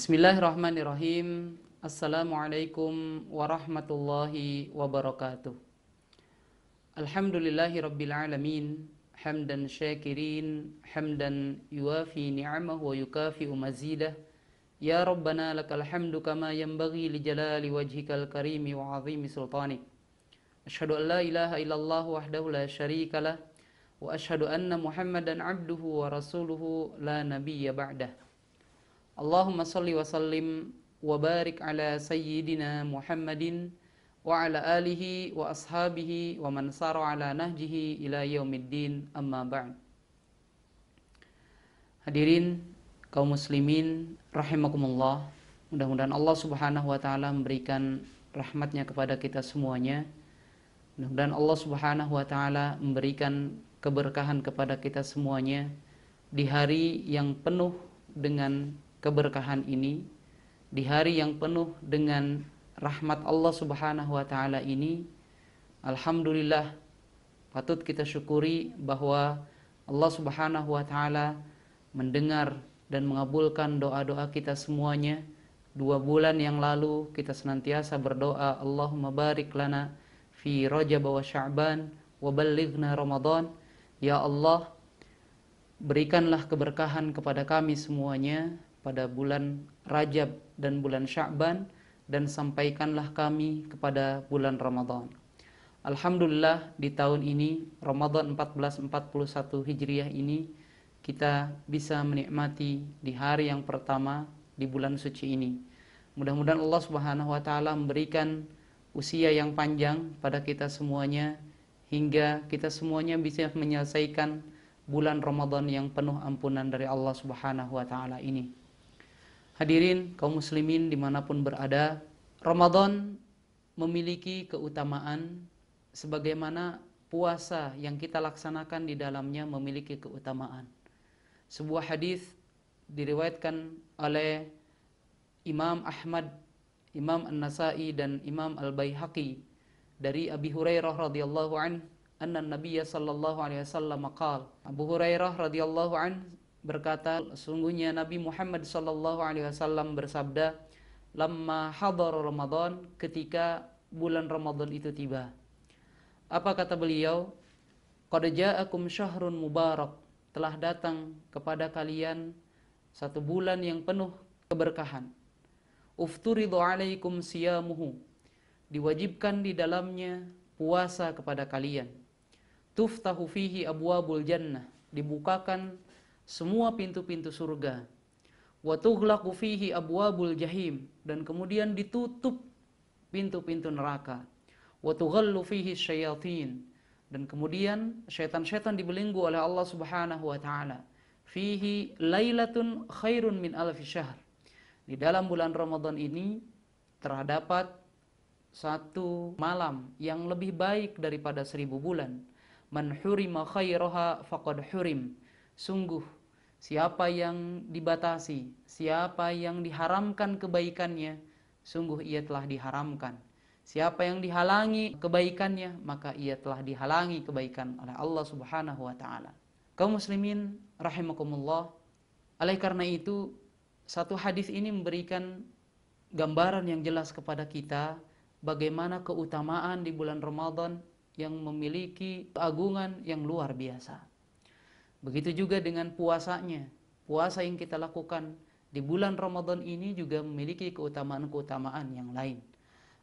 Bismillahirrahmanirrahim. Assalamualaikum warahmatullahi wabarakatuh. Alhamdulillahi rabbil alamin. Hamdan syakirin, hamdan yuafi ni'amahu wa yukafi'u mazidah. Ya Rabbana lakal hamdu kama yanbaghi li jalali wajhikal karimi wa azimi sultanik. Ashhadu an la ilaha illallah wahdahu la syarika lah, wa ashhadu anna Muhammadan abduhu wa rasuluhu la nabiyya ba'dah. Allahumma salli wa sallim wa barik ala sayyidina Muhammadin wa ala alihi wa ashabihi wa man sara ala nahjihi ila yaumiddin, amma ba'd. Hadirin kaum muslimin rahimakumullah, mudah-mudahan Allah Subhanahu wa taala memberikan rahmatnya kepada kita semuanya. Mudah-mudahan Allah Subhanahu wa taala memberikan keberkahan kepada kita semuanya di hari yang penuh dengan keberkahan ini, di hari yang penuh dengan rahmat Allah Subhanahu wa taala ini. Alhamdulillah, patut kita syukuri bahwa Allah Subhanahu wa taala mendengar dan mengabulkan doa-doa kita semuanya. 2 bulan yang lalu kita senantiasa berdoa, Allahumma barik lana fi Rajab wa Sya'ban wa ballighna Ramadan. Ya Allah, berikanlah keberkahan kepada kami semuanya pada bulan Rajab dan bulan Sya'ban, dan sampaikanlah kami kepada bulan Ramadan. Alhamdulillah, di tahun ini Ramadan 1441 Hijriah ini kita bisa menikmati di hari yang pertama di bulan suci ini. Mudah-mudahan Allah Subhanahu wa taala memberikan usia yang panjang pada kita semuanya hingga kita semuanya bisa menyelesaikan bulan Ramadan yang penuh ampunan dari Allah Subhanahu wa taala ini. Hadirin kaum muslimin dimanapun berada, Ramadan memiliki keutamaan sebagaimana puasa yang kita laksanakan di dalamnya memiliki keutamaan. Sebuah hadis diriwayatkan oleh Imam Ahmad, Imam An-Nasai dan Imam Al-Baihaqi dari Abi Hurairah radhiyallahu an, anna Nabiyya sallallahu alaihi wasallam qala. Abu Hurairah radhiyallahu an berkata, sungguhnya Nabi Muhammad sallallahu alaihi wasallam bersabda, lamma hadar Ramadan, ketika bulan Ramadan itu tiba. Apa kata beliau? Qad ja'akum syahrun mubarak, telah datang kepada kalian 1 bulan yang penuh keberkahan. Ufturidu alaikum siyamuhu, diwajibkan di dalamnya puasa kepada kalian. Tuftahu fihi abwabul jannah, dibukakan semua pintu-pintu surga. Wa tughlaqu fihi abwabul jahim, dan kemudian ditutup pintu-pintu neraka. Wa tughallu fihi syayatin, dan kemudian syaitan-syaitan dibelenggu oleh Allah Subhanahu wa taala. Fihi lailatun khairun min alfi syahr, di dalam bulan Ramadan ini terdapat 1 malam yang lebih baik daripada 1000 bulan. Man hurima khairaha faqad hurim, sungguh siapa yang dibatasi, siapa yang diharamkan kebaikannya, sungguh ia telah diharamkan. Siapa yang dihalangi kebaikannya, maka ia telah dihalangi kebaikan oleh Allah Subhanahu wa taala. Kaum muslimin rahimakumullah, oleh karena itu satu hadis ini memberikan gambaran yang jelas kepada kita bagaimana keutamaan di bulan Ramadan yang memiliki keagungan yang luar biasa. Begitu juga dengan puasanya. Puasa yang kita lakukan di bulan Ramadan ini juga memiliki keutamaan-keutamaan yang lain.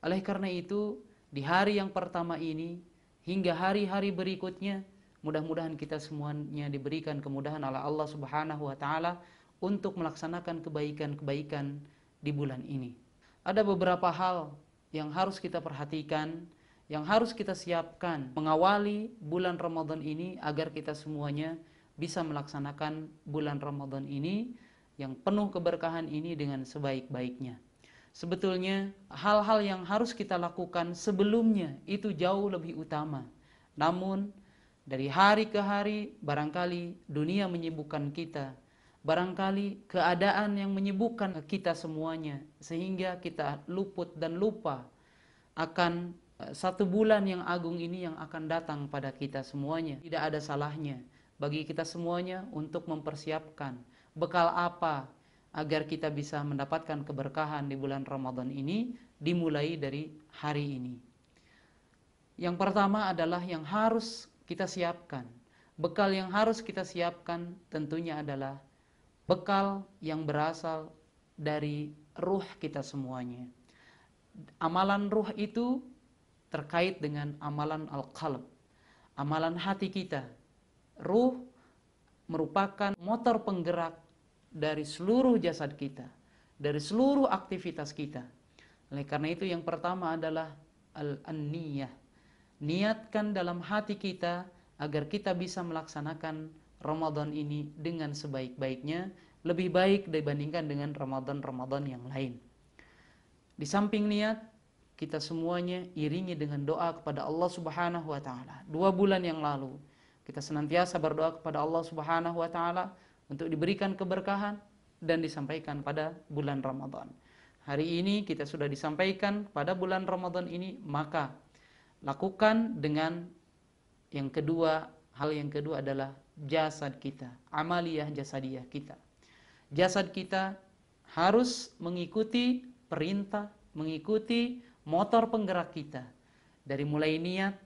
Oleh karena itu, di hari yang pertama ini hingga hari-hari berikutnya, mudah-mudahan kita semuanya diberikan kemudahan oleh Allah Subhanahu wa taala untuk melaksanakan kebaikan-kebaikan di bulan ini. Ada beberapa hal yang harus kita perhatikan, yang harus kita siapkan mengawali bulan Ramadan ini agar kita semuanya bisa melaksanakan bulan Ramadan ini yang penuh keberkahan ini dengan sebaik-baiknya. Sebetulnya hal-hal yang harus kita lakukan sebelumnya itu jauh lebih utama. Namun dari hari ke hari barangkali dunia menyibukkan kita, barangkali keadaan yang menyibukkan kita semuanya, sehingga kita luput dan lupa akan 1 bulan yang agung ini yang akan datang pada kita semuanya. Tidak ada salahnya bagi kita semuanya untuk mempersiapkan bekal apa agar kita bisa mendapatkan keberkahan di bulan Ramadan ini dimulai dari hari ini. Yang pertama adalah yang harus kita siapkan. Bekal yang harus kita siapkan tentunya adalah bekal yang berasal dari ruh kita semuanya. Amalan ruh itu terkait dengan amalan al-qalb, amalan hati kita. Ruh merupakan motor penggerak dari seluruh jasad kita, dari seluruh aktivitas kita. Oleh karena itu yang pertama adalah al-niyah. Niatkan dalam hati kita agar kita bisa melaksanakan Ramadan ini dengan sebaik-baiknya, lebih baik dibandingkan dengan Ramadan-Ramadan yang lain. Di samping niat, kita semuanya iringi dengan doa kepada Allah Subhanahu wa taala. 2 bulan yang lalu kita senantiasa berdoa kepada Allah Subhanahu wa taala untuk diberikan keberkahan dan disampaikan pada bulan Ramadan. Hari ini kita sudah disampaikan pada bulan Ramadan ini, maka lakukan dengan yang kedua, hal yang kedua adalah jasad kita, amaliyah jasadiyah kita. Jasad kita harus mengikuti perintah, mengikuti motor penggerak kita. Dari mulai niat,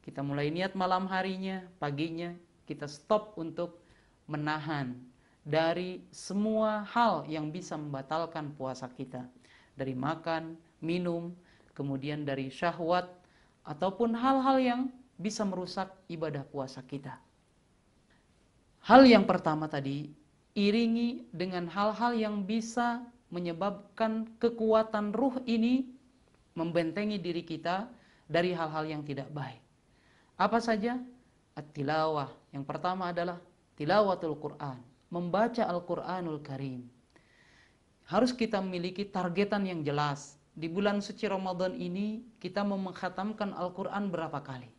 kita mulai niat malam harinya, paginya kita stop untuk menahan dari semua hal yang bisa membatalkan puasa kita. Dari makan, minum, kemudian dari syahwat, ataupun hal-hal yang bisa merusak ibadah puasa kita. Hal yang pertama tadi, iringi dengan hal-hal yang bisa menyebabkan kekuatan ruh ini membentengi diri kita dari hal-hal yang tidak baik. Apa saja? At-tilawah. Yang pertama adalah tilawatul Quran, membaca Al-Quranul Karim. Harus kita memiliki targetan yang jelas. Di bulan suci Ramadan ini kita mau mengkhatamkan Al-Quran berapa kali?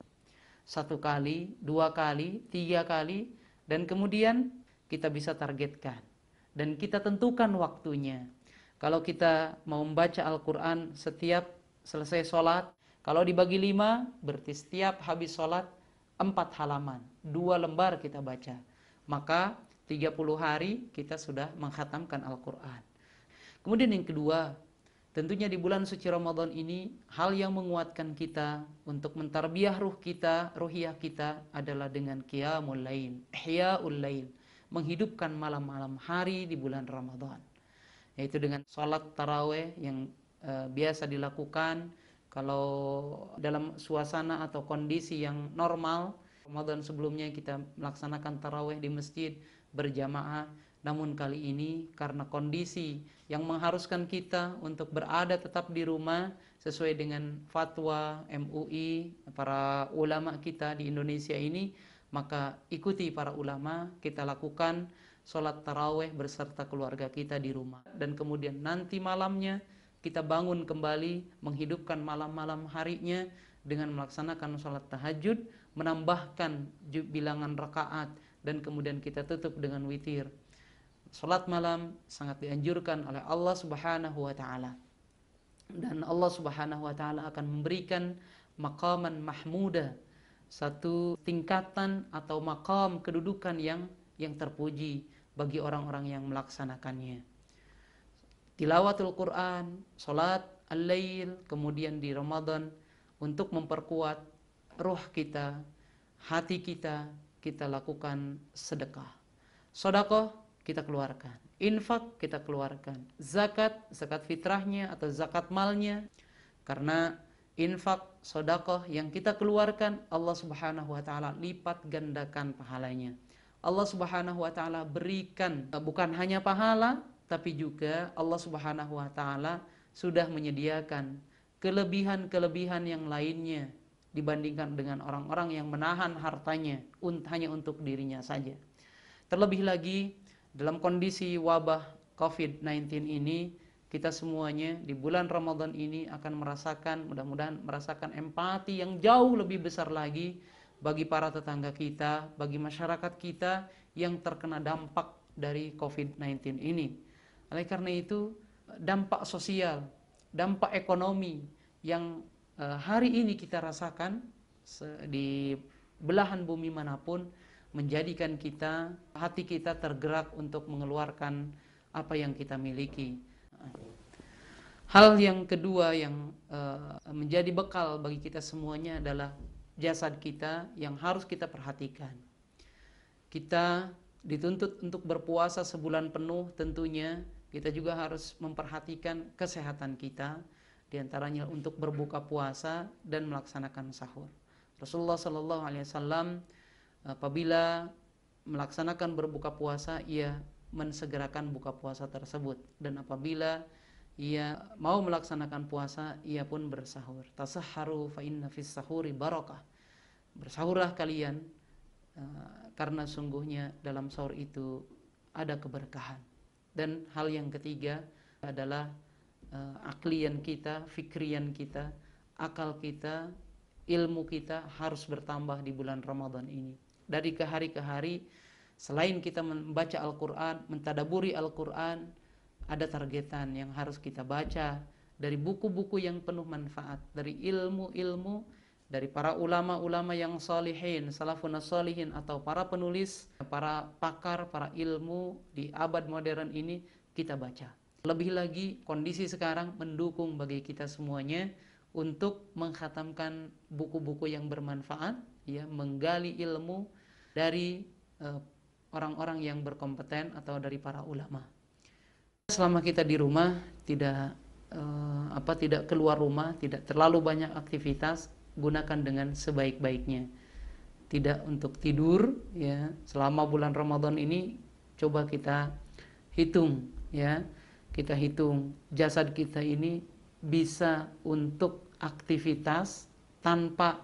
1 kali, 2 kali, 3 kali, dan kemudian kita bisa targetkan. Dan kita tentukan waktunya. Kalau kita mau membaca Al-Quran setiap selesai sholat, kalau dibagi 5, berarti setiap habis sholat 4 halaman, 2 lembar kita baca. Maka 30 hari kita sudah mengkhatamkan Al-Quran. Kemudian yang kedua, tentunya di bulan suci Ramadan ini, hal yang menguatkan kita untuk mentarbiyah ruh kita, ruhiyah kita adalah dengan qiyamul lail, ihya'ul lail, menghidupkan malam-malam hari di bulan Ramadan. Yaitu dengan sholat taraweh yang biasa dilakukan kalau dalam suasana atau kondisi yang normal. Ramadan sebelumnya kita melaksanakan taraweh di masjid berjamaah. Namun kali ini karena kondisi yang mengharuskan kita untuk berada tetap di rumah sesuai dengan fatwa MUI, para ulama kita di Indonesia ini, maka ikuti para ulama, kita lakukan sholat taraweh berserta keluarga kita di rumah. Dan kemudian nanti malamnya kita bangun kembali, menghidupkan malam-malam harinya dengan melaksanakan sholat tahajud, menambahkan bilangan rakaat, dan kemudian kita tutup dengan witir. Salat malam sangat dianjurkan oleh Allah Subhanahu wa taala. Dan Allah Subhanahu wa taala akan memberikan maqaman mahmuda, satu tingkatan atau maqam kedudukan yang terpuji bagi orang-orang yang melaksanakannya. Tilawatul Quran, salat al-lail, kemudian di Ramadan untuk memperkuat ruh kita, hati kita, kita lakukan sedekah. Sedekah kita keluarkan, infak kita keluarkan, zakat fitrahnya atau zakat malnya, karena infak, sedekah yang kita keluarkan Allah Subhanahu wa taala lipat gandakan pahalanya. Allah Subhanahu wa taala berikan bukan hanya pahala, tapi juga Allah Subhanahu wa taala sudah menyediakan kelebihan-kelebihan yang lainnya dibandingkan dengan orang-orang yang menahan hartanya hanya untuk dirinya saja. Terlebih lagi dalam kondisi wabah COVID-19 ini, kita semuanya di bulan Ramadan ini akan merasakan, mudah-mudahan merasakan empati yang jauh lebih besar lagi bagi para tetangga kita, bagi masyarakat kita yang terkena dampak dari COVID-19 ini. Oleh karena itu, dampak sosial, dampak ekonomi yang hari ini kita rasakan di belahan bumi manapun, menjadikan kita, hati kita tergerak untuk mengeluarkan apa yang kita miliki. Hal yang kedua yang menjadi bekal bagi kita semuanya adalah jasad kita yang harus kita perhatikan. Kita dituntut untuk berpuasa sebulan penuh, tentunya kita juga harus memperhatikan kesehatan kita, diantaranya untuk berbuka puasa dan melaksanakan sahur. Rasulullah Shallallahu Alaihi Wasallam apabila melaksanakan berbuka puasa, ia mensegerakan buka puasa tersebut, dan apabila ia mau melaksanakan puasa, ia pun bersahur. Tasahharu fa inna fis sahuri barakah. Bersahurlah kalian karena sungguhnya dalam sahur itu ada keberkahan. Dan hal yang ketiga adalah aklian kita, fikrian kita, akal kita, ilmu kita harus bertambah di bulan Ramadan ini. Dari ke hari ke hari, selain kita membaca Al-Quran, mentadaburi Al-Quran, ada targetan yang harus kita baca dari buku-buku yang penuh manfaat, dari ilmu-ilmu dari para ulama-ulama yang salihin, salafun salihin, atau para penulis, para pakar, para ilmu di abad modern ini kita baca. Lebih lagi kondisi sekarang mendukung bagi kita semuanya untuk mengkhatamkan buku-buku yang bermanfaat, ya, menggali ilmu dari orang-orang yang berkompeten atau dari para ulama. Selama kita di rumah tidak keluar rumah, tidak terlalu banyak aktivitas, gunakan dengan sebaik-baiknya. Tidak untuk tidur, ya. Selama bulan Ramadan ini coba kita hitung, ya. Kita hitung jasad kita ini bisa untuk aktivitas tanpa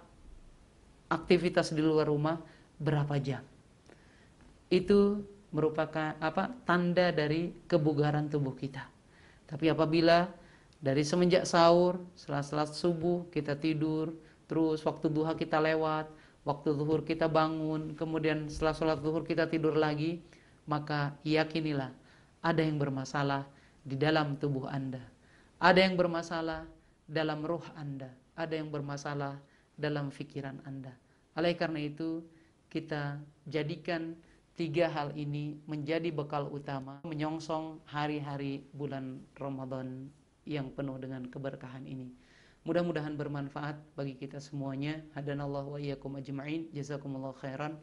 aktivitas di luar rumah berapa jam. Itu merupakan tanda dari kebugaran tubuh kita. Tapi apabila dari semenjak sahur, setelah salat subuh kita tidur, terus waktu duha kita lewat, waktu zuhur kita bangun, kemudian setelah salat zuhur kita tidur lagi, maka yakinilah ada yang bermasalah di dalam tubuh Anda. Ada yang bermasalah dalam ruh Anda, ada yang bermasalah dalam pikiran Anda. Oleh karena itu, kita jadikan 3 hal ini menjadi bekal utama menyongsong hari-hari bulan Ramadan yang penuh dengan keberkahan ini. Mudah-mudahan bermanfaat bagi kita semuanya. Hadanallahu wa iyyakum ajma'in. Jazakumullahu khairan.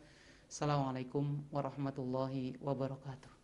Assalamualaikum warahmatullahi wabarakatuh.